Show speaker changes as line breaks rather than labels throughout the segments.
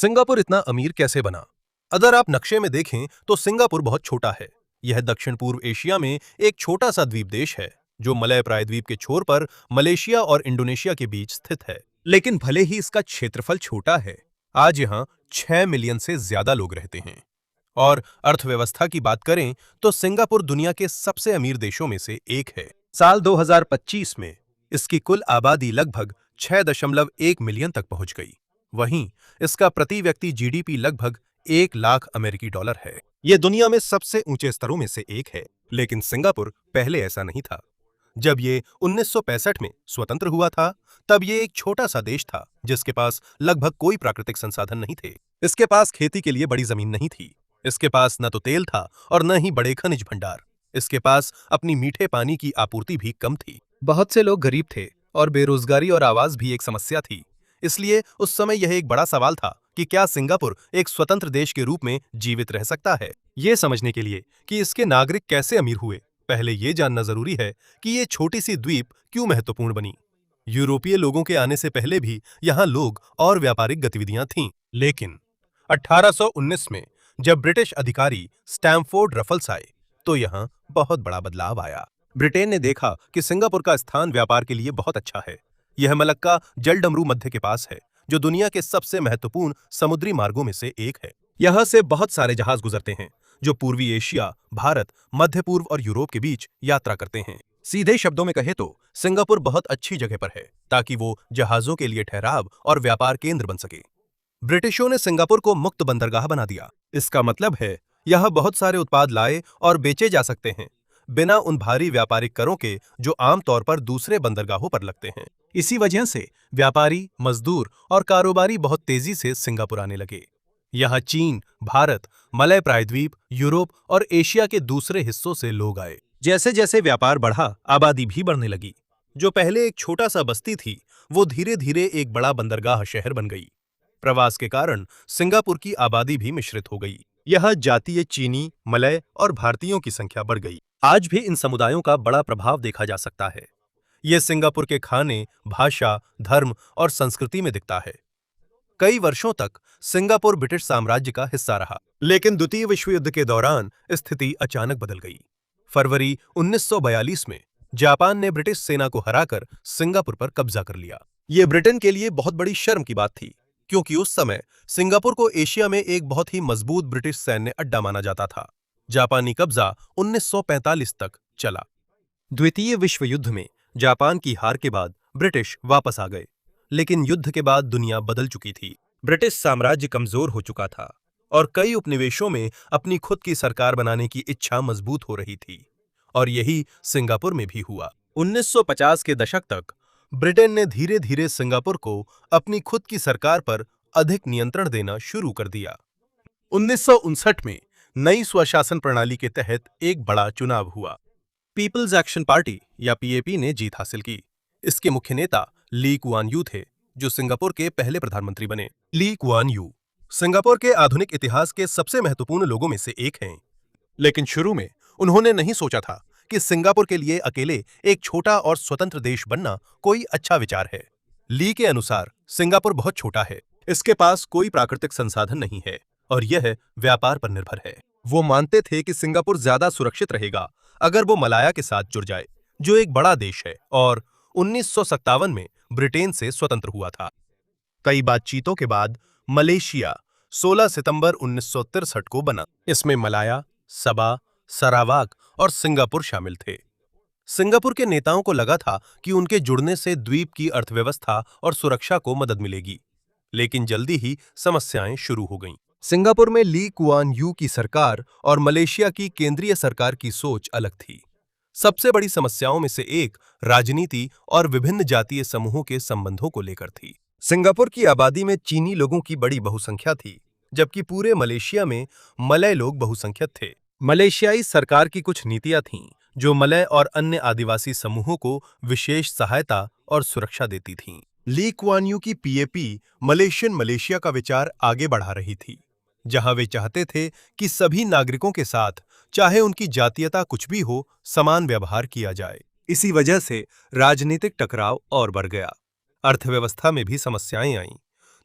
Singapore इतना अमीर कैसे बना? अगर आप नक्शे में देखें तो सिंगापुर बहुत छोटा है। यह दक्षिण पूर्व एशिया में एक छोटा सा द्वीप देश है जो मलय प्रायद्वीप के छोर पर मलेशिया और इंडोनेशिया के बीच स्थित है। लेकिन भले ही इसका क्षेत्रफल छोटा है, आज यहाँ 6 मिलियन से ज्यादा लोग रहते हैं। और अर्थव्यवस्था की बात करें तो सिंगापुर दुनिया के सबसे अमीर देशों में से एक है। साल 2025 में इसकी कुल आबादी लगभग 6.1 मिलियन तक पहुंच गई। वहीं इसका प्रति व्यक्ति जीडीपी लगभग 1 लाख अमेरिकी डॉलर है। यह दुनिया में सबसे ऊंचे स्तरों में से एक है। लेकिन सिंगापुर पहले ऐसा नहीं था। जब ये 1965 में स्वतंत्र हुआ था, तब ये एक छोटा सा देश था जिसके पास लगभग कोई प्राकृतिक संसाधन नहीं थे। इसके पास खेती के लिए बड़ी जमीन नहीं थी। इसके पास न तो तेल था और न ही बड़े खनिज भंडार। इसके पास अपनी मीठे पानी की आपूर्ति भी कम थी। बहुत से लोग गरीब थे और बेरोजगारी और आवास भी एक समस्या थी। इसलिए उस समय यह एक बड़ा सवाल था कि क्या सिंगापुर एक स्वतंत्र देश के रूप में जीवित रह सकता है। ये समझने के लिए कि इसके नागरिक कैसे अमीर हुए, पहले ये जानना जरूरी है कि ये छोटी सी द्वीप क्यों महत्वपूर्ण बनी। यूरोपीय लोगों के आने से पहले भी यहाँ लोग और व्यापारिक गतिविधियां थीं। लेकिन 1819 में जब ब्रिटिश अधिकारी स्टैमफोर्ड रफल्स आए तो यहाँ बहुत बड़ा बदलाव आया। ब्रिटेन ने देखा कि सिंगापुर का स्थान व्यापार के लिए बहुत अच्छा है। यह मलक्का जलडमरू मध्य के पास है, जो दुनिया के सबसे महत्वपूर्ण समुद्री मार्गों में से एक है। यहाँ से बहुत सारे जहाज गुजरते हैं जो पूर्वी एशिया, भारत, मध्य पूर्व और यूरोप के बीच यात्रा करते हैं। सीधे शब्दों में कहे तो सिंगापुर बहुत अच्छी जगह पर है ताकि वो जहाजों के लिए ठहराव और व्यापार केंद्र बन सके। ब्रिटिशों ने सिंगापुर को मुक्त बंदरगाह बना दिया। इसका मतलब है यह बहुत सारे उत्पाद लाए और बेचे जा सकते हैं बिना उन भारी व्यापारिक करों के जो आमतौर पर दूसरे बंदरगाहों पर लगते हैं। इसी वजह से व्यापारी, मजदूर और कारोबारी बहुत तेजी से सिंगापुर आने लगे। यहाँ चीन, भारत, मलय प्रायद्वीप, यूरोप और एशिया के दूसरे हिस्सों से लोग आए। जैसे जैसे व्यापार बढ़ा, आबादी भी बढ़ने लगी। जो पहले एक छोटा सा बस्ती थी, वो धीरे धीरे एक बड़ा बंदरगाह शहर बन गई। प्रवास के कारण सिंगापुर की आबादी भी मिश्रित हो गई। यह जातीय चीनी, मलय और भारतीयों की संख्या बढ़ गई। आज भी इन समुदायों का बड़ा प्रभाव देखा जा सकता है। यह सिंगापुर के खाने, भाषा, धर्म और संस्कृति में दिखता है। कई वर्षों तक सिंगापुर ब्रिटिश साम्राज्य का हिस्सा रहा, लेकिन द्वितीय विश्व युद्ध के दौरान स्थिति अचानक बदल गई। फरवरी 1942 में जापान ने ब्रिटिश सेना को हराकर सिंगापुर पर कब्जा कर लिया। यह ब्रिटेन के लिए बहुत बड़ी शर्म की बात थी, क्योंकि उस समय सिंगापुर को एशिया में एक बहुत ही मजबूत ब्रिटिश सैन्य अड्डा माना जाता था। जापानी कब्जा 1945 तक चला। द्वितीय विश्व युद्ध में जापान की हार के बाद ब्रिटिश वापस आ गए, लेकिन युद्ध के बाद दुनिया बदल चुकी थी। ब्रिटिश साम्राज्य कमजोर हो चुका था और कई उपनिवेशों में अपनी खुद की सरकार बनाने की इच्छा मजबूत हो रही थी, और यही सिंगापुर में भी हुआ। 1950 के दशक तक ब्रिटेन ने धीरे धीरे सिंगापुर को अपनी खुद की सरकार पर अधिक नियंत्रण देना शुरू कर दिया। 1959 में नई स्वशासन प्रणाली के तहत एक बड़ा चुनाव हुआ। पीपल्स एक्शन पार्टी या पीएपी ने जीत हासिल की। इसके मुख्य नेता ली कुआन यू थे, जो सिंगापुर के पहले प्रधानमंत्री बने। ली कुआन यू सिंगापुर के आधुनिक इतिहास के सबसे महत्वपूर्ण लोगों में से एक हैं। लेकिन शुरू में उन्होंने नहीं सोचा था कि सिंगापुर के लिए अकेले एक छोटा और स्वतंत्र देश बनना कोई अच्छा विचार है। ली के अनुसार सिंगापुर बहुत छोटा है, इसके पास कोई प्राकृतिक संसाधन नहीं है और यह व्यापार पर निर्भर है। वो मानते थे कि सिंगापुर ज्यादा सुरक्षित रहेगा अगर वो मलाया के साथ जुड़ जाए, जो एक बड़ा देश है और 1957 में ब्रिटेन से स्वतंत्र हुआ था। कई बातचीतों के बाद मलेशिया 16 सितंबर 1963 को बना। इसमें मलाया, सबा, सरावाक और सिंगापुर शामिल थे। सिंगापुर के नेताओं को लगा था कि उनके जुड़ने से द्वीप की अर्थव्यवस्था और सुरक्षा को मदद मिलेगी, लेकिन जल्दी ही समस्याएं शुरू हो गईं। सिंगापुर में ली कुआन यू की सरकार और मलेशिया की केंद्रीय सरकार की सोच अलग थी। सबसे बड़ी समस्याओं में से एक राजनीति और विभिन्न जातीय समूहों के संबंधों को लेकर थी। सिंगापुर की आबादी में चीनी लोगों की बड़ी बहुसंख्या थी, जबकि पूरे मलेशिया में मलय लोग बहुसंख्यक थे। मलेशियाई सरकार की कुछ नीतियां थीं जो मलय और अन्य आदिवासी समूहों को विशेष सहायता और सुरक्षा देती थीं। ली कुआन यू की पीएपी मलेशियन मलेशिया का विचार आगे बढ़ा रही थी, जहां वे चाहते थे कि सभी नागरिकों के साथ, चाहे उनकी जातीयता कुछ भी हो, समान व्यवहार किया जाए। इसी वजह से राजनीतिक टकराव और बढ़ गया। अर्थव्यवस्था में भी समस्याएं आईं।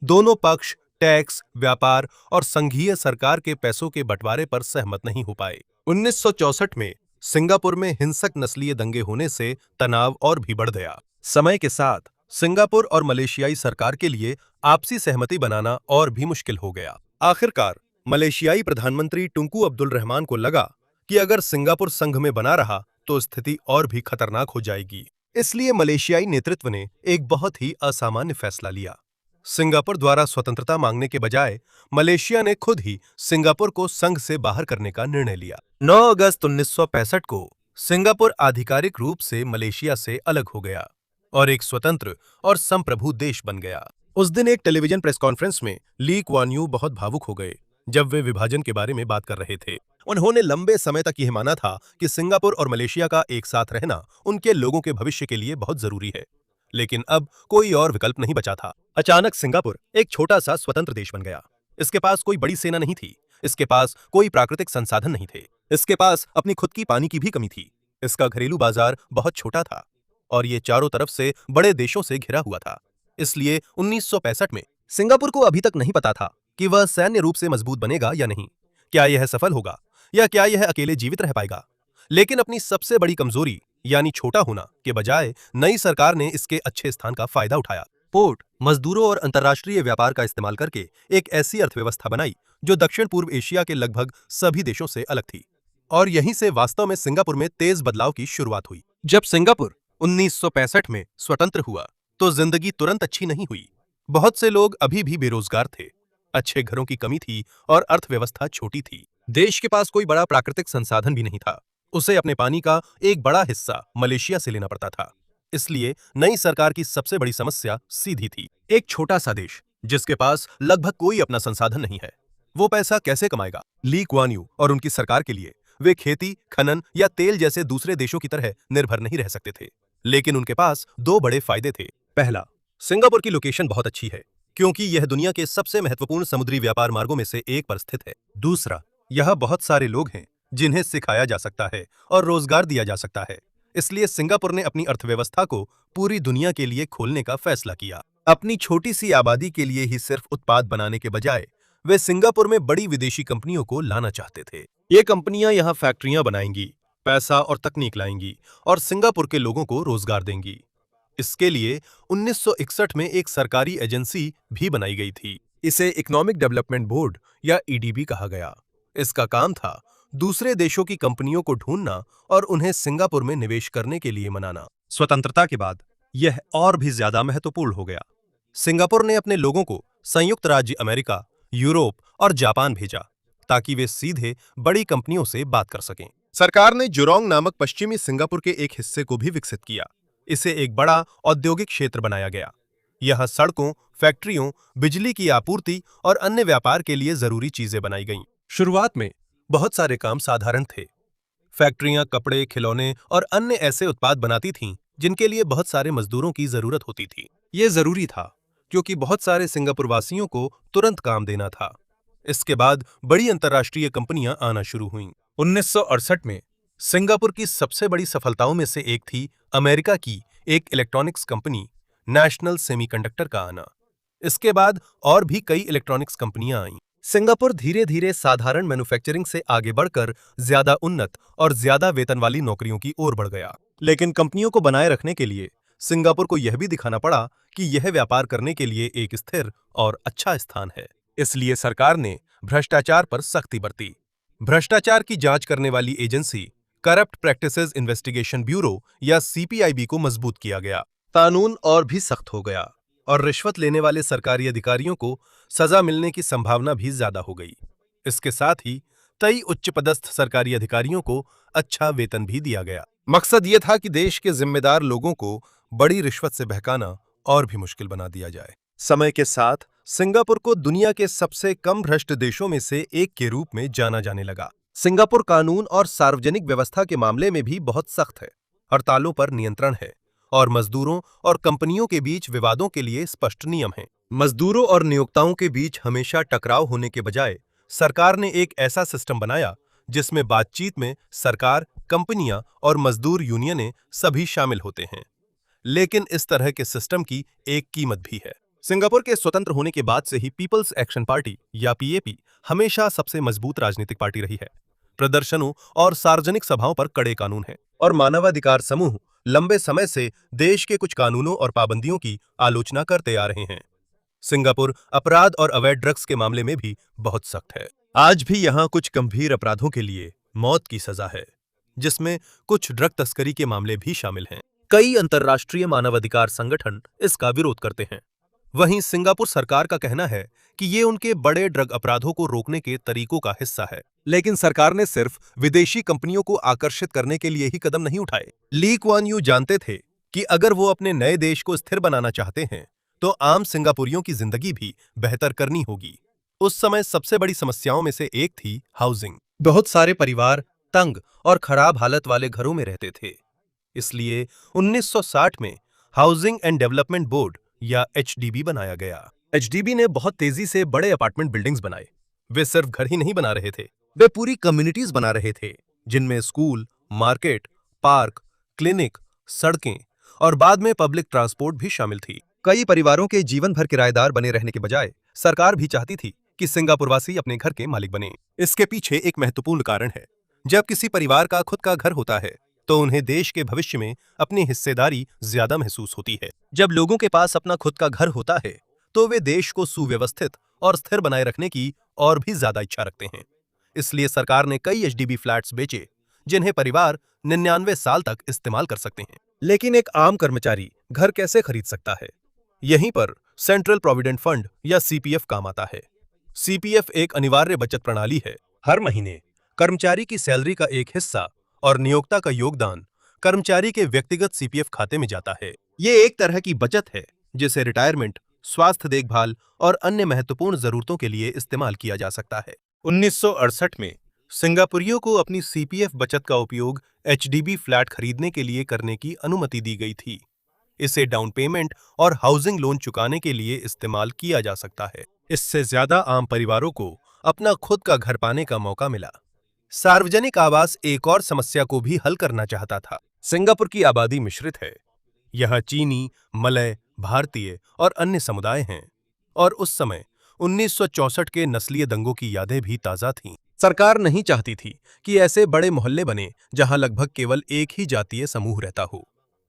दोनों पक्ष टैक्स, व्यापार और संघीय सरकार के पैसों के बंटवारे पर सहमत नहीं हो पाए। 1964 में सिंगापुर में हिंसक नस्लीय दंगे होने से तनाव और भी बढ़ गया। समय के साथ सिंगापुर और मलेशियाई सरकार के लिए आपसी सहमति बनाना और भी मुश्किल हो गया। आखिरकार मलेशियाई प्रधानमंत्री टुंकू अब्दुल रहमान को लगा कि अगर सिंगापुर संघ में बना रहा तो स्थिति और भी खतरनाक हो जाएगी। इसलिए मलेशियाई नेतृत्व ने एक बहुत ही असामान्य फैसला लिया। सिंगापुर द्वारा स्वतंत्रता मांगने के बजाय मलेशिया ने खुद ही सिंगापुर को संघ से बाहर करने का निर्णय लिया। 9 अगस्त 1965 को सिंगापुर आधिकारिक रूप से मलेशिया से अलग हो गया और एक स्वतंत्र और संप्रभु देश बन गया। उस दिन एक टेलीविजन प्रेस कॉन्फ्रेंस में ली कुआन यू बहुत भावुक हो गए जब वे विभाजन के बारे में बात कर रहे थे। उन्होंने लंबे समय तक यह माना था कि सिंगापुर और मलेशिया का एक साथ रहना उनके लोगों के भविष्य के लिए बहुत जरूरी है, लेकिन अब कोई और विकल्प नहीं बचा था। अचानक सिंगापुर एक छोटा सा स्वतंत्र देश बन गया। इसके पास कोई बड़ी सेना नहीं थी, इसके पास कोई प्राकृतिक संसाधन नहीं थे, इसके पास अपनी खुद की पानी की भी कमी थी, इसका घरेलू बाजार बहुत छोटा था और ये चारों तरफ से बड़े देशों से घिरा हुआ था। इसलिए 1965 में सिंगापुर को अभी तक नहीं पता था कि वह सैन्य रूप से मजबूत बनेगा या नहीं, क्या यह सफल होगा या क्या यह अकेले जीवित रह पाएगा। लेकिन अपनी सबसे बड़ी कमजोरी यानी छोटा होना के बजाय नई सरकार ने इसके अच्छे स्थान का फायदा उठाया। पोर्ट, मजदूरों और अंतर्राष्ट्रीय व्यापार का इस्तेमाल करके एक ऐसी अर्थव्यवस्था बनाई जो दक्षिण पूर्व एशिया के लगभग सभी देशों से अलग थी। और यहीं से वास्तव में सिंगापुर में तेज बदलाव की शुरुआत हुई। जब सिंगापुर 1965 में स्वतंत्र हुआ तो जिंदगी तुरंत अच्छी नहीं हुई। बहुत से लोग अभी भी बेरोजगार थे, अच्छे घरों की कमी थी और अर्थव्यवस्था छोटी थी। देश के पास कोई बड़ा प्राकृतिक संसाधन भी नहीं था, उसे अपने पानी का एक बड़ा हिस्सा मलेशिया से लेना पड़ता था। इसलिए नई सरकार की सबसे बड़ी समस्या सीधी थी। एक छोटा सा देश जिसके पास लगभग कोई अपना संसाधन नहीं है, वो पैसा कैसे कमाएगा। ली कुआन यू और उनकी सरकार के लिए वे खेती, खनन या तेल जैसे दूसरे देशों की तरह निर्भर नहीं रह सकते थे, लेकिन उनके पास दो बड़े फायदे थे। पहला, सिंगापुर की लोकेशन बहुत अच्छी है क्योंकि यह दुनिया के सबसे महत्वपूर्ण समुद्री व्यापार मार्गों में से एक पर स्थित है। दूसरा, यह बहुत सारे लोग हैं जिन्हें सिखाया जा सकता है और रोजगार दिया जा सकता है। इसलिए सिंगापुर ने अपनी अर्थव्यवस्था को पूरी दुनिया के लिए खोलने का फैसला किया। अपनी छोटी सी आबादी के लिए ही सिर्फ उत्पाद बनाने के बजाय वे सिंगापुर में बड़ी विदेशी कंपनियों को लाना चाहते थे। ये कंपनियां यहां फैक्ट्रियां बनाएंगी, पैसा और तकनीक लाएंगी और सिंगापुर के लोगों को रोजगार देंगी। इसके लिए 1961 में एक सरकारी एजेंसी भी बनाई गई थी। इसे इकोनॉमिक डेवलपमेंट बोर्ड या ईडीबी कहा गया। इसका काम था दूसरे देशों की कंपनियों को ढूंढना और उन्हें सिंगापुर में निवेश करने के लिए मनाना। स्वतंत्रता के बाद यह और भी ज्यादा महत्वपूर्ण हो गया। सिंगापुर ने अपने लोगों को संयुक्त राज्य अमेरिका, यूरोप और जापान भेजा ताकि वे सीधे बड़ी कंपनियों से बात कर सकें। सरकार ने जुरोंग नामक पश्चिमी सिंगापुर के एक हिस्से को भी विकसित किया। इसे एक बड़ा औद्योगिक क्षेत्र बनाया गया। यहां सड़कों, फैक्ट्रियों, बिजली की आपूर्ति और अन्य व्यापार के लिए जरूरी चीजें बनाई गईं। शुरुआत में बहुत सारे काम साधारण थे। फैक्ट्रियां कपड़े, खिलौने और अन्य ऐसे उत्पाद बनाती थीं जिनके लिए बहुत सारे मजदूरों की जरूरत होती थी। ये जरूरी था क्योंकि बहुत सारे सिंगापुर वासियों को तुरंत काम देना था। इसके बाद बड़ी अंतर्राष्ट्रीय कंपनियां आना शुरू हुईं। 1968 में सिंगापुर की सबसे बड़ी सफलताओं में से एक थी अमेरिका की एक इलेक्ट्रॉनिक्स कंपनी नेशनल सेमीकंडक्टर का आना। इसके बाद और भी कई इलेक्ट्रॉनिक्स कंपनियां आईं। सिंगापुर धीरे धीरे साधारण मैन्युफैक्चरिंग से आगे बढ़कर ज्यादा उन्नत और ज्यादा वेतन वाली नौकरियों की ओर बढ़ गया। लेकिन कंपनियों को बनाए रखने के लिए सिंगापुर को यह भी दिखाना पड़ा कि यह व्यापार करने के लिए एक स्थिर और अच्छा स्थान है। इसलिए सरकार ने भ्रष्टाचार पर सख्ती बरती। भ्रष्टाचार की जांच करने वाली agency corrupt practices investigation bureau या सीपीआईबी को मजबूत किया गया। कानून और भी सख्त हो गया और रिश्वत लेने वाले सरकारी अधिकारियों को सजा मिलने की संभावना भी ज्यादा हो गई। इसके साथ ही कई उच्च पदस्थ सरकारी अधिकारियों को अच्छा वेतन भी दिया गया। मकसद ये था कि देश के जिम्मेदार लोगों को बड़ी रिश्वत से बहकाना और भी मुश्किल बना दिया जाए। समय के साथ सिंगापुर को दुनिया के सबसे कम भ्रष्ट देशों में से एक के रूप में जाना जाने लगा। सिंगापुर कानून और सार्वजनिक व्यवस्था के मामले में भी बहुत सख्त है। हड़तालों पर नियंत्रण है और मजदूरों और कंपनियों के बीच विवादों के लिए स्पष्ट नियम हैं। मजदूरों और नियोक्ताओं के बीच हमेशा टकराव होने के बजाय सरकार ने एक ऐसा सिस्टम बनाया जिसमें बातचीत में सरकार, कंपनियां और मजदूर यूनियनें सभी शामिल होते हैं। लेकिन इस तरह के सिस्टम की एक कीमत भी है। सिंगापुर के स्वतंत्र होने के बाद से ही पीपल्स एक्शन पार्टी या पीएपी हमेशा सबसे मजबूत राजनीतिक पार्टी रही है। प्रदर्शनों और सार्वजनिक सभाओं पर कड़े कानून हैं और मानवाधिकार समूह लंबे समय से देश के कुछ कानूनों और पाबंदियों की आलोचना करते आ रहे हैं। सिंगापुर अपराध और अवैध ड्रग्स के मामले में भी बहुत सख्त है। आज भी यहाँ कुछ गंभीर अपराधों के लिए मौत की सजा है, जिसमें कुछ ड्रग तस्करी के मामले भी शामिल हैं। कई अंतर्राष्ट्रीय मानवाधिकार संगठन इसका विरोध करते हैं। वहीं सिंगापुर सरकार का कहना है कि ये उनके बड़े ड्रग अपराधों को रोकने के तरीकों का हिस्सा है। लेकिन सरकार ने सिर्फ विदेशी कंपनियों को आकर्षित करने के लिए ही कदम नहीं उठाए। ली कुआन यू जानते थे कि अगर वो अपने नए देश को स्थिर बनाना चाहते हैं तो आम सिंगापुरियों की जिंदगी भी बेहतर करनी होगी। उस समय सबसे बड़ी समस्याओं में से एक थी हाउसिंग। बहुत सारे परिवार तंग और खराब हालत वाले घरों में रहते थे। इसलिए 1960 में हाउसिंग एंड डेवलपमेंट बोर्ड या एचडीबी बनाया गया। एचडीबी ने बहुत तेजी से बड़े अपार्टमेंट बिल्डिंग्स बनाए। वे सिर्फ घर ही नहीं बना रहे थे, वे पूरी कम्युनिटीज बना रहे थे, जिनमें स्कूल, मार्केट, पार्क, क्लिनिक, सड़कें और बाद में पब्लिक ट्रांसपोर्ट भी शामिल थी। कई परिवारों के जीवन भर किराएदार बने रहने के बजाय सरकार भी चाहती थी कि सिंगापुरवासी अपने घर के मालिक बने। इसके पीछे एक महत्वपूर्ण कारण है। जब किसी परिवार का खुद का घर होता है तो उन्हें देश के भविष्य में अपनी हिस्सेदारी ज्यादा महसूस होती है। जब लोगों के पास अपना खुद का घर होता है तो वे देश को सुव्यवस्थित और स्थिर बनाए रखने की और भी ज्यादा इच्छा रखते हैं। इसलिए सरकार ने कई एचडीबी फ्लैट्स बेचे, जिन्हें परिवार 99 साल तक इस्तेमाल कर सकते हैं। लेकिन एक आम कर्मचारी घर कैसे खरीद सकता है? यहीं पर सेंट्रल प्रोविडेंट फंड या सीपीएफ काम आता है। सीपीएफ एक अनिवार्य बचत प्रणाली है। हर महीने कर्मचारी की सैलरी का एक हिस्सा और नियोक्ता का योगदान कर्मचारी के व्यक्तिगत सीपीएफ खाते में जाता है। ये एक तरह की बचत है जिसे रिटायरमेंट, स्वास्थ्य देखभाल और अन्य महत्वपूर्ण जरूरतों के लिए इस्तेमाल किया जा सकता है। 1968 में सिंगापुरियों को अपनी सीपीएफ बचत का उपयोग एचडीबी फ्लैट खरीदने के लिए करने की अनुमति दी गई थी। इसे डाउन पेमेंट और हाउसिंग लोन चुकाने के लिए इस्तेमाल किया जा सकता है। इससे ज्यादा आम परिवारों को अपना खुद का घर पाने का मौका मिला। सार्वजनिक आवास एक और समस्या को भी हल करना चाहता था। सिंगापुर की आबादी मिश्रित है। यह चीनी, मलय, भारतीय और अन्य समुदाय हैं और उस समय 1964 के नस्लीय दंगों की यादें भी ताजा थीं। सरकार नहीं चाहती थी कि ऐसे बड़े मोहल्ले बने जहां लगभग केवल एक ही जातीय समूह रहता हो।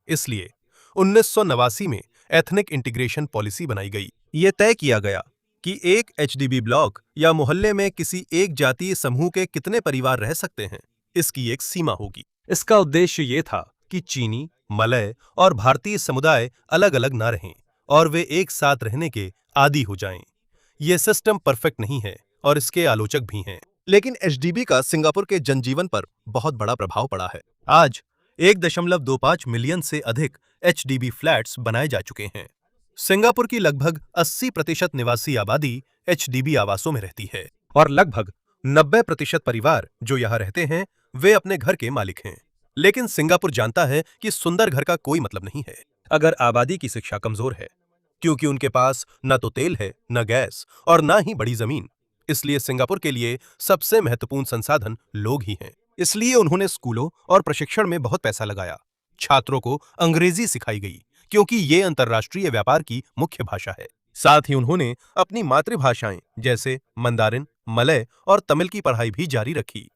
इसलिए 1989 में एथनिक इंटीग्रेशन पॉलिसी बनाई गई। ये तय किया गया कि एक एचडीबी ब्लॉक या मोहल्ले में किसी एक जातीय समूह के कितने परिवार रह सकते हैं, इसकी एक सीमा होगी। इसका उद्देश्य ये था कि चीनी, मलय और भारतीय समुदाय अलग अलग ना रहें और वे एक साथ रहने के आदी हो जाएं। यह सिस्टम परफेक्ट नहीं है और इसके आलोचक भी हैं। लेकिन एचडीबी का सिंगापुर के जनजीवन पर बहुत बड़ा प्रभाव पड़ा है। आज 1.25 मिलियन से अधिक एचडीबी फ्लैट्स बनाए जा चुके हैं। सिंगापुर की लगभग 80% निवासी आबादी एचडीबी आवासों में रहती है और लगभग 90% परिवार जो यहाँ रहते हैं वे अपने घर के मालिक हैं। लेकिन सिंगापुर जानता है कि सुंदर घर का कोई मतलब नहीं है अगर आबादी की शिक्षा कमजोर है, क्योंकि उनके पास न तो तेल है, न गैस और न ही बड़ी जमीन। इसलिए सिंगापुर के लिए सबसे महत्वपूर्ण संसाधन लोग ही हैं। इसलिए उन्होंने स्कूलों और प्रशिक्षण में बहुत पैसा लगाया। छात्रों को अंग्रेजी सिखाई गई क्योंकि ये अंतर्राष्ट्रीय व्यापार की मुख्य भाषा है। साथ ही उन्होंने अपनी मातृभाषाएं जैसे मंदारिन, मलय और तमिल की पढ़ाई भी जारी रखी।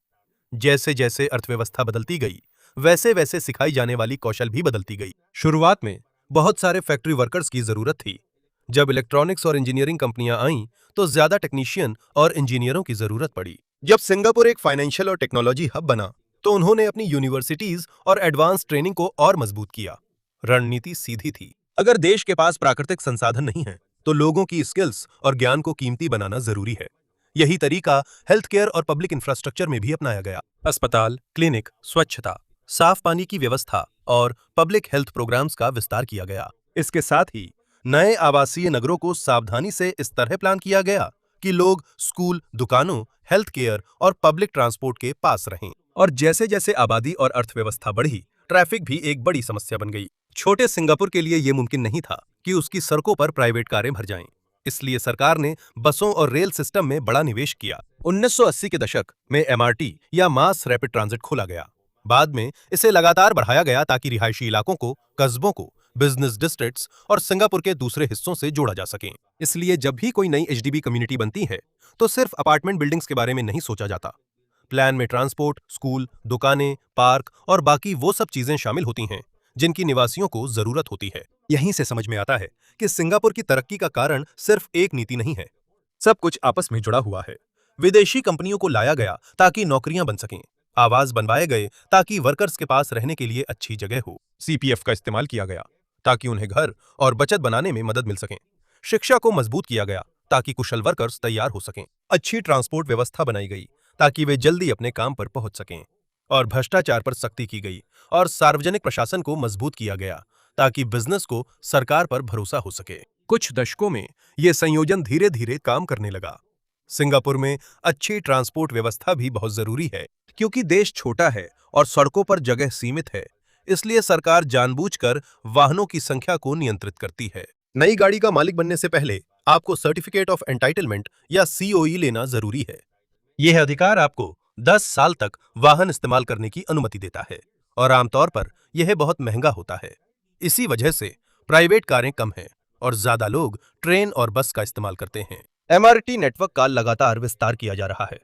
जैसे जैसे अर्थव्यवस्था बदलती गई वैसे वैसे सिखाई जाने वाली कौशल भी बदलती गई। शुरुआत में बहुत सारे फैक्ट्री वर्कर्स की जरूरत थी। जब इलेक्ट्रॉनिक्स और इंजीनियरिंग कंपनियां आईं तो ज्यादा टेक्नीशियन और इंजीनियरों की जरूरत पड़ी। जब सिंगापुर एक फाइनेंशियल और टेक्नोलॉजी हब बना तो उन्होंने अपनी यूनिवर्सिटीज और एडवांस ट्रेनिंग को और मजबूत किया। रणनीति सीधी थी, अगर देश के पास प्राकृतिक संसाधन नहीं है तो लोगों की स्किल्स और ज्ञान को कीमती बनाना जरूरी है। यही तरीका हेल्थ केयर और पब्लिक इंफ्रास्ट्रक्चर में भी अपनाया गया। अस्पताल, क्लिनिक, स्वच्छता, साफ पानी की व्यवस्था और पब्लिक हेल्थ प्रोग्राम्स का विस्तार किया गया। इसके साथ ही नए आवासीय नगरों को सावधानी से इस तरह प्लान किया गया कि लोग स्कूल, दुकानों, हेल्थ केयर और पब्लिक ट्रांसपोर्ट के पास रहें। और जैसे जैसे आबादी और अर्थव्यवस्था बढ़ी, ट्रैफिक भी एक बड़ी समस्या बन गई। छोटे सिंगापुर के लिए यह मुमकिन नहीं था कि उसकी सड़कों पर प्राइवेट कारें भर जाएं। इसलिए सरकार ने बसों और रेल सिस्टम में बड़ा निवेश किया। 1980 के दशक में एमआरटी या मास रैपिड ट्रांजिट खोला गया। बाद में इसे लगातार बढ़ाया गया ताकि रिहायशी इलाकों को, कस्बों को बिजनेस डिस्ट्रिक्ट्स और सिंगापुर के दूसरे हिस्सों से जोड़ा जा सके। इसलिए जब भी कोई नई एचडीबी कम्युनिटी बनती है तो सिर्फ अपार्टमेंट बिल्डिंग्स के बारे में नहीं सोचा जाता। प्लान में ट्रांसपोर्ट, स्कूल, दुकानें, पार्क और बाकी वो सब चीजें शामिल होती हैं जिनकी निवासियों को जरूरत होती है। यहीं से समझ में आता है कि सिंगापुर की तरक्की का कारण सिर्फ एक नीति नहीं है, सब कुछ आपस में जुड़ा हुआ है। विदेशी कंपनियों को लाया गया ताकि नौकरियां बन सकें, आवास बनवाए गए ताकि वर्कर्स के पास रहने के लिए अच्छी जगह हो, सीपीएफ का इस्तेमाल किया गया ताकि उन्हें घर और बचत बनाने में मदद मिल सके, शिक्षा को मजबूत किया गया ताकि कुशल वर्कर्स तैयार हो सकें, अच्छी ट्रांसपोर्ट व्यवस्था बनाई गई ताकि वे जल्दी अपने काम पर पहुंच सकें, और भ्रष्टाचार पर सख्ती की गई और सार्वजनिक प्रशासन को मजबूत किया गया ताकि बिजनेस को सरकार पर भरोसा हो सके। कुछ दशकों में यह संयोजन धीरे धीरे काम करने लगा। सिंगापुर में अच्छी ट्रांसपोर्ट व्यवस्था भी बहुत जरूरी है क्योंकि देश छोटा है और सड़कों पर जगह सीमित है, इसलिए सरकार जानबूझकर वाहनों की संख्या को नियंत्रित करती है। नई गाड़ी का मालिक बनने से पहले आपको सर्टिफिकेट ऑफ एंटाइटलमेंट या सीओई लेना जरूरी है। यह अधिकार आपको 10 साल तक वाहन इस्तेमाल करने की अनुमति देता है और आमतौर पर यह बहुत महंगा होता है। इसी वजह से प्राइवेट कारें कम हैं और ज्यादा लोग ट्रेन और बस का इस्तेमाल करते हैं। एमआरटी नेटवर्क का लगातार विस्तार किया जा रहा है।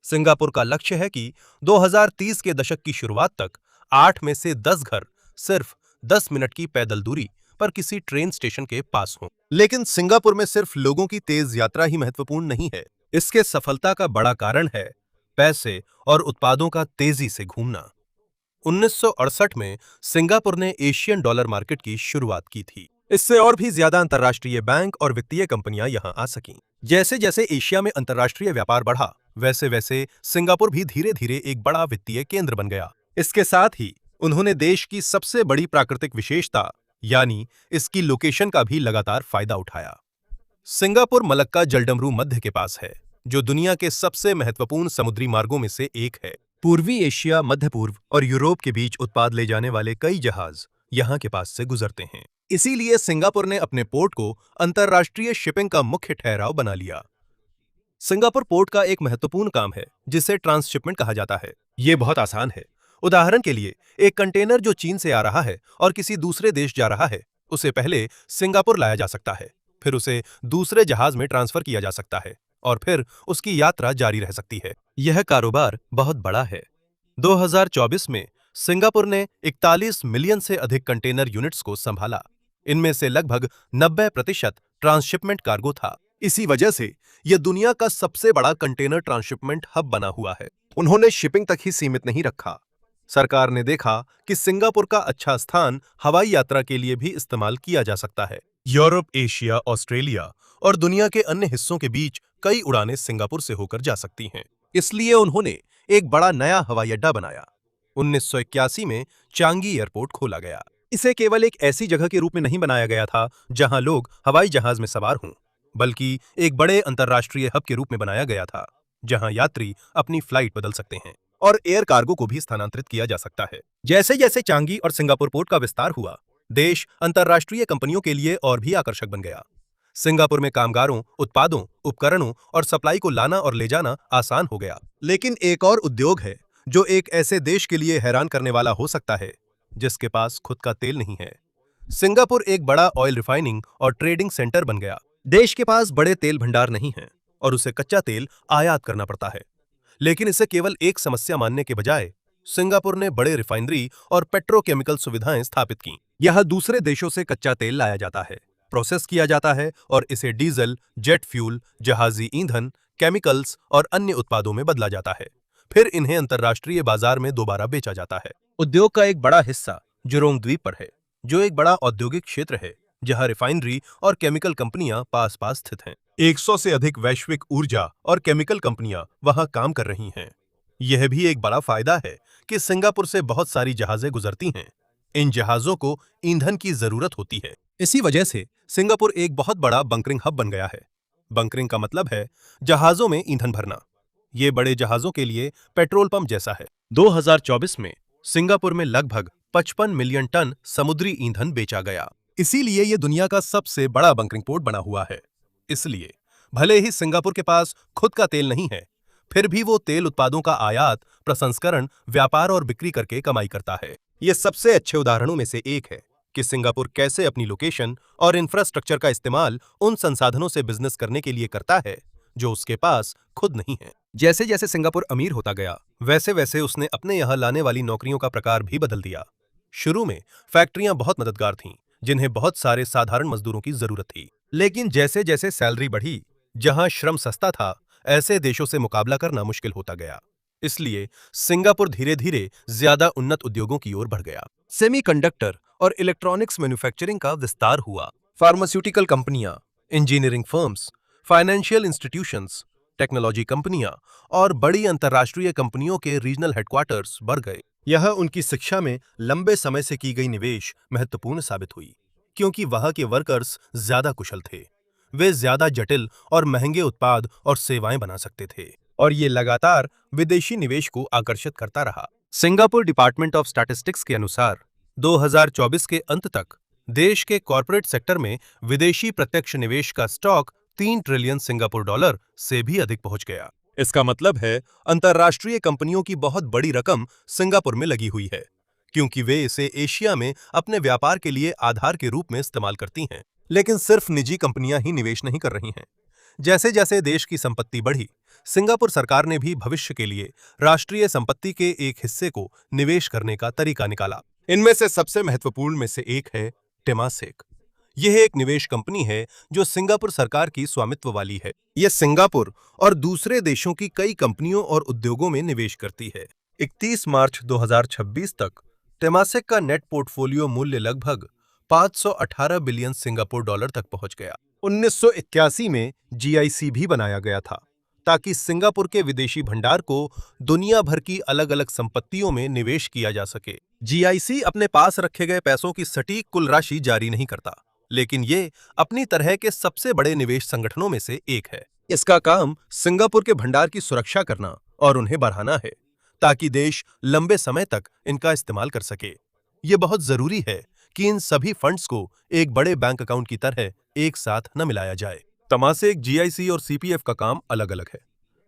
सिंगापुर का लक्ष्य है कि 2030 के दशक की शुरुआत तक 8 में से 10 घर सिर्फ 10 मिनट की पैदल दूरी पर किसी ट्रेन स्टेशन के पास हों। लेकिन सिंगापुर में सिर्फ लोगों की तेज यात्रा ही महत्वपूर्ण नहीं है, इसके सफलता का बड़ा कारण है पैसे और उत्पादों का तेजी से घूमना। 1968 में सिंगापुर ने एशियन डॉलर मार्केट की शुरुआत की थी। इससे और भी ज्यादा अंतर्राष्ट्रीय बैंक और वित्तीय कंपनियां यहां आ सकीं। जैसे जैसे एशिया में अंतर्राष्ट्रीय व्यापार बढ़ा, वैसे वैसे सिंगापुर भी धीरे धीरे एक बड़ा वित्तीय केंद्र बन गया। इसके साथ ही उन्होंने देश की सबसे बड़ी प्राकृतिक विशेषता यानी इसकी लोकेशन का भी लगातार फायदा उठाया। सिंगापुर मलक्का जलडमरू मध्य के पास है, जो दुनिया के सबसे महत्वपूर्ण समुद्री मार्गों में से एक है। पूर्वी एशिया, मध्य पूर्व और यूरोप के बीच उत्पाद ले जाने वाले कई जहाज यहां के पास से गुजरते हैं। इसीलिए सिंगापुर ने अपने पोर्ट को अंतर्राष्ट्रीय शिपिंग का मुख्य ठहराव बना लिया। सिंगापुर पोर्ट का एक महत्वपूर्ण काम है जिसे ट्रांसशिपमेंट कहा जाता है। ये बहुत आसान है। उदाहरण के लिए, एक कंटेनर जो चीन से आ रहा है और किसी दूसरे देश जा रहा है, उसे पहले सिंगापुर लाया जा सकता है, फिर उसे दूसरे जहाज में ट्रांसफर किया जा सकता है और फिर उसकी यात्रा जारी रह सकती है। यह कारोबार बहुत बड़ा है। 2024 में सिंगापुर ने 41 मिलियन से अधिक कंटेनर यूनिट्स को संभाला। इनमें से लगभग 90% ट्रांसशिपमेंट कार्गो था। इसी वजह से यह दुनिया का सबसे बड़ा कंटेनर ट्रांसशिपमेंट हब बना हुआ है। उन्होंने शिपिंग तक ही सीमित नहीं रखा। सरकार ने देखा कि सिंगापुर का अच्छा स्थान हवाई यात्रा के लिए भी इस्तेमाल किया जा सकता है। यूरोप, एशिया, ऑस्ट्रेलिया और दुनिया के अन्य हिस्सों के बीच कई उड़ानें सिंगापुर से होकर जा सकती हैं। इसलिए उन्होंने एक बड़ा नया हवाई अड्डा बनाया। 1981 में चांगी एयरपोर्ट खोला गया। इसे केवल एक ऐसी जगह के रूप में नहीं बनाया गया था जहां लोग हवाई जहाज में सवार हों, बल्कि एक बड़े अंतर्राष्ट्रीय हब के रूप में बनाया गया था जहां यात्री अपनी फ्लाइट बदल सकते हैं और एयर कार्गो को भी स्थानांतरित किया जा सकता है। जैसे जैसे चांगी और सिंगापुर पोर्ट का विस्तार हुआ, देश अंतर्राष्ट्रीय कंपनियों के लिए और भी आकर्षक बन गया। सिंगापुर में कामगारों, उत्पादों, उपकरणों और सप्लाई को लाना और ले जाना आसान हो गया। लेकिन एक और उद्योग है जो एक ऐसे देश के लिए हैरान करने वाला हो सकता है जिसके पास खुद का तेल नहीं है। सिंगापुर एक बड़ा ऑयल रिफाइनिंग और ट्रेडिंग सेंटर बन गया। देश के पास बड़े तेल भंडार नहीं हैं और उसे कच्चा तेल आयात करना पड़ता है। लेकिन इसे केवल एक समस्या मानने के बजाय सिंगापुर ने बड़े रिफाइनरी और पेट्रोकेमिकल सुविधाएं स्थापित की। यह दूसरे देशों से कच्चा तेल लाया जाता है, प्रोसेस किया जाता है और इसे डीजल, जेट फ्यूल, जहाजी ईंधन, केमिकल्स और अन्य उत्पादों में बदला जाता है। फिर इन्हें अंतर्राष्ट्रीय बाजार में दोबारा बेचा जाता है। उद्योग का एक बड़ा हिस्सा जुरोंग द्वीप पर है, जो एक बड़ा औद्योगिक क्षेत्र है जहां रिफाइनरी और केमिकल कंपनियां पास पास स्थित हैं। 100 से अधिक वैश्विक ऊर्जा और केमिकल कंपनियां वहां काम कर रही हैं। यह भी एक बड़ा फायदा है कि सिंगापुर से बहुत सारी जहाजें गुजरती हैं। इन जहाजों को ईंधन की जरूरत होती है। इसी वजह से सिंगापुर एक बहुत बड़ा बंकरिंग हब बन गया है। बंकरिंग का मतलब है जहाजों में ईंधन भरना। ये बड़े जहाजों के लिए पेट्रोल पंप जैसा है। 2024 में सिंगापुर में लगभग 55 मिलियन टन समुद्री ईंधन बेचा गया। इसीलिए यह दुनिया का सबसे बड़ा बंकरिंग पोर्ट बना हुआ है। इसलिए भले ही सिंगापुर के पास खुद का तेल नहीं है, फिर भी वो तेल उत्पादों का आयात, प्रसंस्करण, व्यापार और बिक्री करके कमाई करता है। ये सबसे अच्छे उदाहरणों में से एक है कि सिंगापुर कैसे अपनी लोकेशन और इंफ्रास्ट्रक्चर का इस्तेमाल उन संसाधनों से बिजनेस करने के लिए करता है जो उसके पास खुद नहीं है। जैसे जैसे सिंगापुर अमीर होता गया, वैसे वैसे उसने अपने यहाँ लाने वाली नौकरियों का प्रकार भी बदल दिया। शुरू में फैक्ट्रियां बहुत मददगार थीं, जिन्हें बहुत सारे साधारण मजदूरों की जरूरत थी। लेकिन जैसे जैसे सैलरी बढ़ी, जहां श्रम सस्ता था, ऐसे देशों से मुकाबला करना मुश्किल होता गया। इसलिए सिंगापुर धीरे धीरे ज्यादा उन्नत उद्योगों की ओर बढ़ गया। सेमीकंडक्टर और इलेक्ट्रॉनिक्स मैन्युफैक्चरिंग का विस्तार हुआ। फार्मास्यूटिकल कंपनियां, engineering firms, financial institutions, technology कंपनियां और बड़ी अंतर्राष्ट्रीय कंपनियों के रीजनल हेडक्वार्टर्स बढ़ गए। यह उनकी शिक्षा में लंबे समय से की गई निवेश महत्वपूर्ण साबित हुई, क्योंकि वहां के वर्कर्स ज्यादा कुशल थे। वे ज्यादा जटिल और महंगे उत्पाद और सेवाएं बना सकते थे, और ये लगातार विदेशी निवेश को आकर्षित करता रहा। सिंगापुर डिपार्टमेंट ऑफ स्टैटिस्टिक्स के अनुसार 2024 के अंत तक देश के कॉरपोरेट सेक्टर में विदेशी प्रत्यक्ष निवेश का स्टॉक 3 ट्रिलियन सिंगापुर डॉलर से भी अधिक पहुंच गया। इसका मतलब है अंतर्राष्ट्रीय कंपनियों की बहुत बड़ी रकम सिंगापुर में लगी हुई है, क्योंकि वे इसे एशिया में अपने व्यापार के लिए आधार के रूप में इस्तेमाल करती हैं। लेकिन सिर्फ निजी कंपनियां ही निवेश नहीं कर रही हैं। जैसे जैसे देश की संपत्ति बढ़ी, सिंगापुर सरकार ने भी भविष्य के लिए राष्ट्रीय संपत्ति के एक हिस्से को निवेश करने का तरीका निकाला। इनमें से सबसे महत्वपूर्ण में से एक है टेमासेक। यह एक निवेश कंपनी है जो सिंगापुर सरकार की स्वामित्व वाली है। यह सिंगापुर और दूसरे देशों की कई कंपनियों और उद्योगों में निवेश करती है। 31 मार्च 2026 तक टेमासेक का नेट पोर्टफोलियो मूल्य लगभग 518 बिलियन सिंगापुर डॉलर तक पहुंच गया। 1981 में जीआईसी भी बनाया गया था, ताकि सिंगापुर के विदेशी भंडार को दुनिया भर की अलग अलग संपत्तियों में निवेश किया जा सके। जीआईसी अपने पास रखे गए पैसों की सटीक कुल राशि जारी नहीं करता, लेकिन ये अपनी तरह के सबसे बड़े निवेश संगठनों में से एक है। इसका काम सिंगापुर के भंडार की सुरक्षा करना और उन्हें बढ़ाना है, ताकि देश लंबे समय तक इनका इस्तेमाल कर सके। ये बहुत जरूरी है कि इन सभी फंड्स को एक बड़े बैंक अकाउंट की तरह एक साथ न मिलाया जाए। टेमासेक, जीआईसी और सीपीएफ का काम अलग अलग है।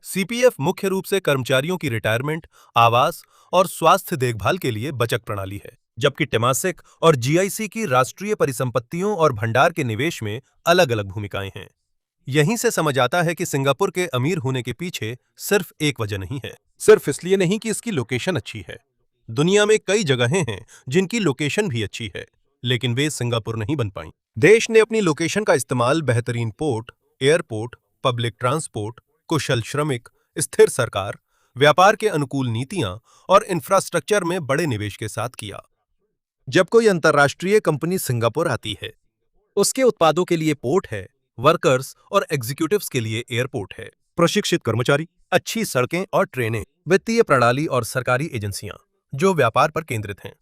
सीपीएफ मुख्य रूप से कर्मचारियों की रिटायरमेंट, आवास और स्वास्थ्य देखभाल के लिए बचत प्रणाली है, जबकि टेमासेक और जीआईसी की राष्ट्रीय परिसंपत्तियों और भंडार के निवेश में अलग अलग भूमिकाएं हैं। यहीं से समझ आता है कि सिंगापुर के अमीर होने के पीछे सिर्फ एक वजह नहीं है। सिर्फ इसलिए नहीं कि इसकी लोकेशन अच्छी है। दुनिया में कई जगहें हैं जिनकी लोकेशन भी अच्छी है, लेकिन वे सिंगापुर नहीं बन पाई। देश ने अपनी लोकेशन का इस्तेमाल बेहतरीन पोर्ट, एयरपोर्ट, पब्लिक ट्रांसपोर्ट, कुशल श्रमिक, स्थिर सरकार, व्यापार के अनुकूल नीतियां और इंफ्रास्ट्रक्चर में बड़े निवेश के साथ किया। जब कोई अंतर्राष्ट्रीय कंपनी सिंगापुर आती है, उसके उत्पादों के लिए पोर्ट है, वर्कर्स और एग्जीक्यूटिव्स के लिए एयरपोर्ट है, प्रशिक्षित कर्मचारी, अच्छी सड़कें और ट्रेनें, वित्तीय प्रणाली और सरकारी एजेंसियां जो व्यापार पर केंद्रित हैं।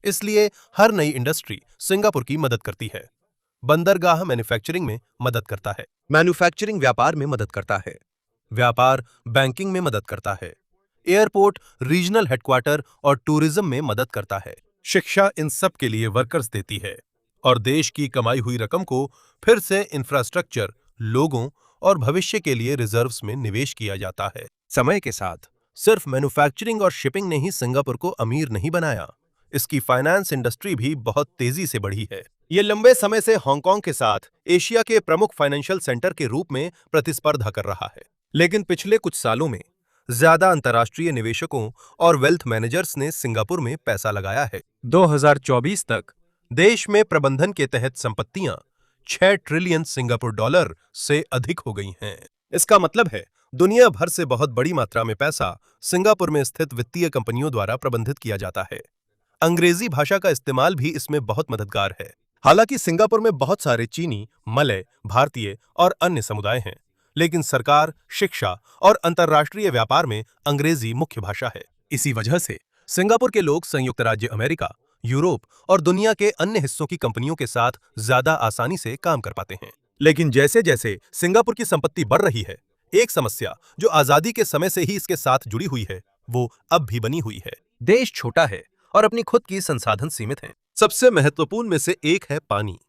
इसलिए हर नई इंडस्ट्री सिंगापुर की मदद करती है। बंदरगाह मैन्युफैक्चरिंग में मदद करता है, मैन्युफैक्चरिंग व्यापार में मदद करता है, व्यापार बैंकिंग में मदद करता है, एयरपोर्ट रीजनल हेडक्वार्टर और टूरिज्म में मदद करता है, शिक्षा इन सब के लिए वर्कर्स देती है, और देश की कमाई हुई रकम को फिर से इंफ्रास्ट्रक्चर, लोगों और भविष्य के लिए रिजर्व्स में निवेश किया जाता है। समय के साथ सिर्फ मैन्युफैक्चरिंग और शिपिंग ने ही सिंगापुर को अमीर नहीं बनाया, इसकी फाइनेंस इंडस्ट्री भी बहुत तेजी से बढ़ी है। ये लंबे समय से हांगकांग के साथ एशिया के प्रमुख फाइनेंशियल सेंटर के रूप में प्रतिस्पर्धा कर रहा है। लेकिन पिछले कुछ सालों में ज्यादा अंतर्राष्ट्रीय निवेशकों और वेल्थ मैनेजर्स ने सिंगापुर में पैसा लगाया है। 2024 तक देश में प्रबंधन के तहत संपत्तियां 6 ट्रिलियन सिंगापुर डॉलर से अधिक हो गई हैं। इसका मतलब है दुनिया भर से बहुत बड़ी मात्रा में पैसा सिंगापुर में स्थित वित्तीय कंपनियों द्वारा प्रबंधित किया जाता है। अंग्रेजी भाषा का इस्तेमाल भी इसमें बहुत मददगार है। हालांकि सिंगापुर में बहुत सारे चीनी, मलय, भारतीय और अन्य समुदाय हैं, लेकिन सरकार, शिक्षा और अंतर्राष्ट्रीय व्यापार में अंग्रेजी मुख्य भाषा है। इसी वजह से सिंगापुर के लोग संयुक्त राज्य अमेरिका, यूरोप और दुनिया के अन्य हिस्सों की कंपनियों के साथ ज्यादा आसानी से काम कर पाते हैं। लेकिन जैसे जैसे सिंगापुर की संपत्ति बढ़ रही है, एक समस्या जो आजादी के समय से ही इसके साथ जुड़ी हुई है, वो अब भी बनी हुई है। देश छोटा है और अपनी खुद की संसाधन सीमित हैं। सबसे महत्वपूर्ण में से एक है पानी।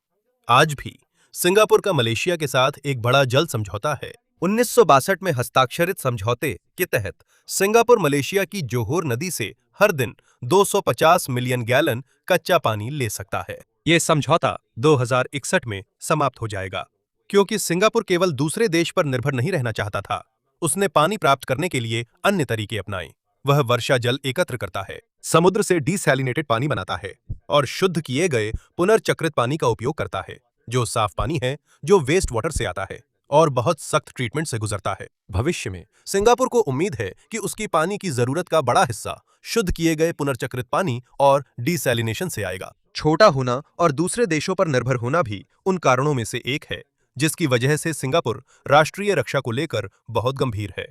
आज भी सिंगापुर का मलेशिया के साथ एक बड़ा जल समझौता है, 1962 में हस्ताक्षरित समझौते के तहत सिंगापुर मलेशिया की जोहोर नदी से हर दिन 250 मिलियन गैलन कच्चा पानी ले सकता है। ये समझौता 2061 में समाप्त हो जाएगा, क्योंकि सिंगापुर केवल दूसरे देश पर निर्भर नहीं रहना चाहता था। उसने पानी प्राप्त करने के लिए अन्य तरीके अपनाए। वह वर्षा जल एकत्र करता है, समुद्र से डिसैलिनेटेड पानी बनाता है और शुद्ध किए गए पुनर्चक्रित पानी का उपयोग करता है, जो साफ पानी है जो वेस्ट वाटर से आता है और बहुत सख्त ट्रीटमेंट से गुजरता है। भविष्य में सिंगापुर को उम्मीद है कि उसकी पानी की जरूरत का बड़ा हिस्सा शुद्ध किए गए पुनर्चक्रित पानी और डिसैलिनेशन से आएगा। छोटा होना और दूसरे देशों पर निर्भर होना भी उन कारणों में से एक है जिसकी वजह से सिंगापुर राष्ट्रीय रक्षा को लेकर बहुत गंभीर है।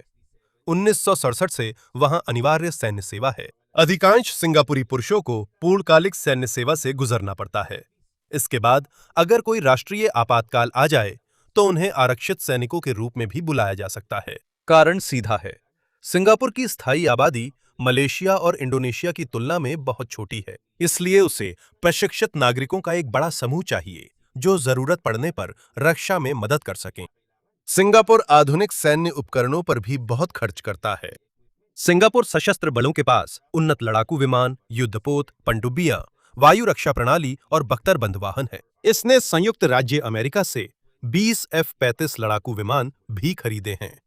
1967 से वहां अनिवार्य सैन्य सेवा है। अधिकांश सिंगापुरी पुरुषों को पूर्णकालिक सैन्य सेवा से गुजरना पड़ता है। इसके बाद अगर कोई राष्ट्रीय आपातकाल आ जाए तो उन्हें आरक्षित सैनिकों के रूप में भी बुलाया जा सकता है। कारण सीधा है, सिंगापुर की स्थायी आबादी मलेशिया और इंडोनेशिया की तुलना में बहुत छोटी है, इसलिए उसे प्रशिक्षित नागरिकों का एक बड़ा समूह चाहिए जो जरूरत पड़ने पर रक्षा में मदद कर सकें। सिंगापुर आधुनिक सैन्य उपकरणों पर भी बहुत खर्च करता है। सिंगापुर सशस्त्र बलों के पास उन्नत लड़ाकू विमान, युद्धपोत, पनडुब्बियां, वायु रक्षा प्रणाली और बख्तरबंद वाहन है। इसने संयुक्त राज्य अमेरिका से 20 F-35 लड़ाकू विमान भी खरीदे हैं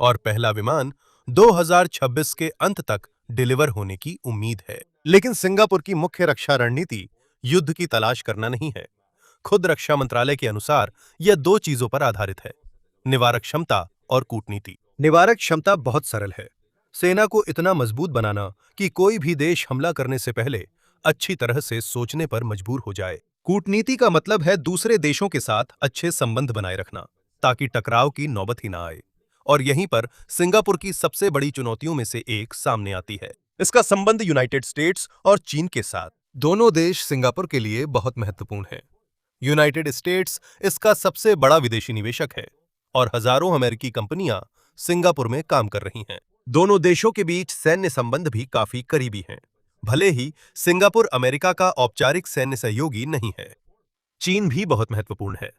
और पहला विमान 2026 के अंत तक डिलीवर होने की उम्मीद है। लेकिन सिंगापुर की मुख्य रक्षा रणनीति युद्ध की तलाश करना नहीं है। खुद रक्षा मंत्रालय के अनुसार यह दो चीजों पर आधारित है, निवारक क्षमता और कूटनीति। निवारक क्षमता बहुत सरल है, सेना को इतना मजबूत बनाना कि कोई भी देश हमला करने से पहले अच्छी तरह से सोचने पर मजबूर हो जाए। कूटनीति का मतलब है दूसरे देशों के साथ अच्छे संबंध बनाए रखना ताकि टकराव की नौबत ही ना आए। और यहीं पर सिंगापुर की सबसे बड़ी चुनौतियों में से एक सामने आती है, इसका संबंध यूनाइटेड स्टेट्स और चीन के साथ। दोनों देश सिंगापुर के लिए बहुत महत्वपूर्ण हैं। यूनाइटेड स्टेट्स इसका सबसे बड़ा विदेशी निवेशक है और हजारों अमेरिकी कंपनियां सिंगापुर में काम कर रही हैं। दोनों देशों के बीच सैन्य संबंध भी काफी करीबी हैं, भले ही सिंगापुर अमेरिका का औपचारिक सैन्य सहयोगी नहीं है। चीन भी बहुत महत्वपूर्ण है।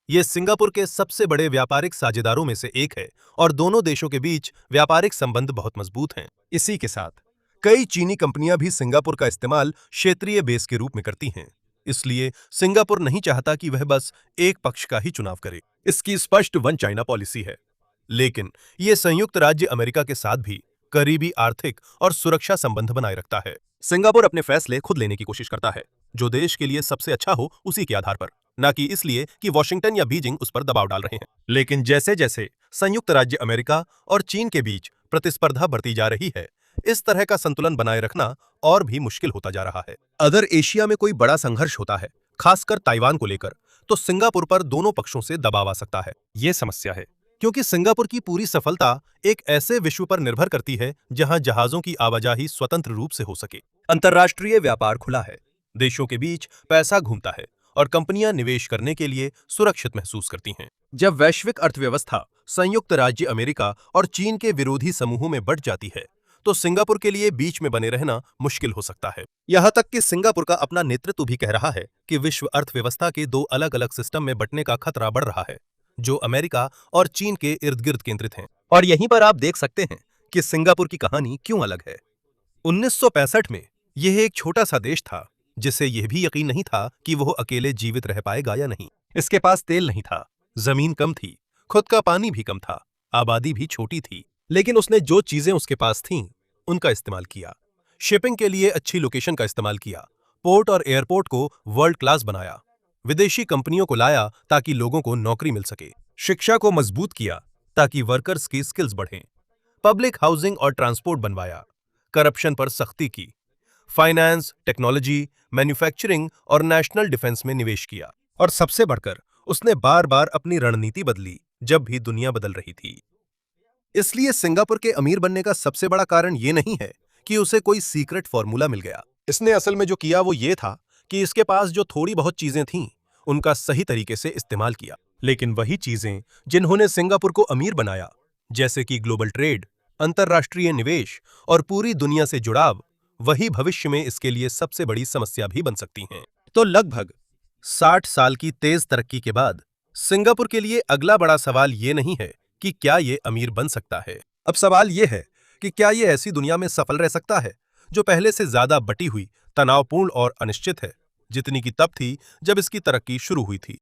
यह सिंगापुर के सबसे बड़े व्यापारिक साझेदारों में से एक है और दोनों देशों के बीच व्यापारिक संबंध बहुत मजबूत हैं। इसी के साथ कई चीनी कंपनियां भी सिंगापुर का इस्तेमाल क्षेत्रीय बेस के रूप में करती हैं। इसलिए सिंगापुर नहीं चाहता कि वह बस एक पक्ष का ही चुनाव करे। इसकी स्पष्ट वन चाइना पॉलिसी है, लेकिन यह संयुक्त राज्य अमेरिका के साथ भी करीबी आर्थिक और सुरक्षा संबंध बनाए रखता है। सिंगापुर अपने फैसले खुद लेने की कोशिश करता है, जो देश के लिए सबसे अच्छा हो उसी के आधार पर, न कि इसलिए कि वॉशिंगटन या बीजिंग उस पर दबाव डाल रहे हैं। लेकिन जैसे जैसे संयुक्त राज्य अमेरिका और चीन के बीच प्रतिस्पर्धा बढ़ती जा रही है, इस तरह का संतुलन बनाए रखना और भी मुश्किल होता जा रहा है। अगर एशिया में कोई बड़ा संघर्ष होता है, खासकर ताइवान को लेकर, तो सिंगापुर पर दोनों पक्षों से दबाव आ सकता है। यह समस्या है क्योंकि सिंगापुर की पूरी सफलता एक ऐसे विश्व पर निर्भर करती है जहां जहाजों की आवाजाही स्वतंत्र रूप से हो सके। अंतर्राष्ट्रीय व्यापार खुला है, देशों के बीच पैसा घूमता है और कंपनियां निवेश करने के लिए सुरक्षित महसूस करती हैं। जब वैश्विक अर्थव्यवस्था संयुक्त राज्य अमेरिका और चीन के विरोधी समूहों में बढ़ जाती है, तो सिंगापुर के लिए बीच में बने रहना मुश्किल हो सकता है। यहां तक कि सिंगापुर का अपना नेतृत्व भी कह रहा है कि विश्व अर्थव्यवस्था के दो अलग अलग सिस्टम में बंटने का खतरा बढ़ रहा है, जो अमेरिका और चीन के इर्द गिर्द केंद्रित हैं। और यहीं पर आप देख सकते हैं कि सिंगापुर की कहानी क्यों अलग है। 1965 में यह एक छोटा सा देश था जिसे यह भी यकीन नहीं था कि वह अकेले जीवित रह पाएगा या नहीं। इसके पास तेल नहीं था, जमीन कम थी, खुद का पानी भी कम था, आबादी भी छोटी थी, लेकिन उसने जो चीजें उसके पास थीं, उनका इस्तेमाल किया। शिपिंग के लिए अच्छी लोकेशन का इस्तेमाल किया, पोर्ट और एयरपोर्ट को वर्ल्ड क्लास बनाया, विदेशी कंपनियों को लाया ताकि लोगों को नौकरी मिल सके, शिक्षा को मजबूत किया ताकि वर्कर्स की स्किल्स बढ़ें, पब्लिक हाउसिंग और ट्रांसपोर्ट बनवाया, करप्शन पर सख्ती की, फाइनेंस, टेक्नोलॉजी, मैन्युफैक्चरिंग और नेशनल डिफेंस में निवेश किया। और सबसे बढ़कर उसने बार बार अपनी रणनीति बदली जब भी दुनिया बदल रही थी। इसलिए सिंगापुर के अमीर बनने का सबसे बड़ा कारण ये नहीं है कि उसे कोई सीक्रेट फॉर्मूला मिल गया। इसने असल में जो किया वो ये था कि इसके पास जो थोड़ी बहुत चीजें थीं, उनका सही तरीके से इस्तेमाल किया। लेकिन वही चीजें जिन्होंने सिंगापुर को अमीर बनाया, जैसे कि ग्लोबल ट्रेड, अंतर्राष्ट्रीय निवेश और पूरी दुनिया से जुड़ाव, वही भविष्य में इसके लिए सबसे बड़ी समस्या भी बन सकती हैं। तो लगभग 60 साल की तेज तरक्की के बाद सिंगापुर के लिए अगला बड़ा सवाल ये नहीं है कि क्या ये अमीर बन सकता है। अब सवाल ये है कि क्या ये ऐसी दुनिया में सफल रह सकता है जो पहले से ज्यादा बटी हुई, तनावपूर्ण और अनिश्चित है, जितनी कि तब थी जब इसकी तरक्की शुरू हुई थी।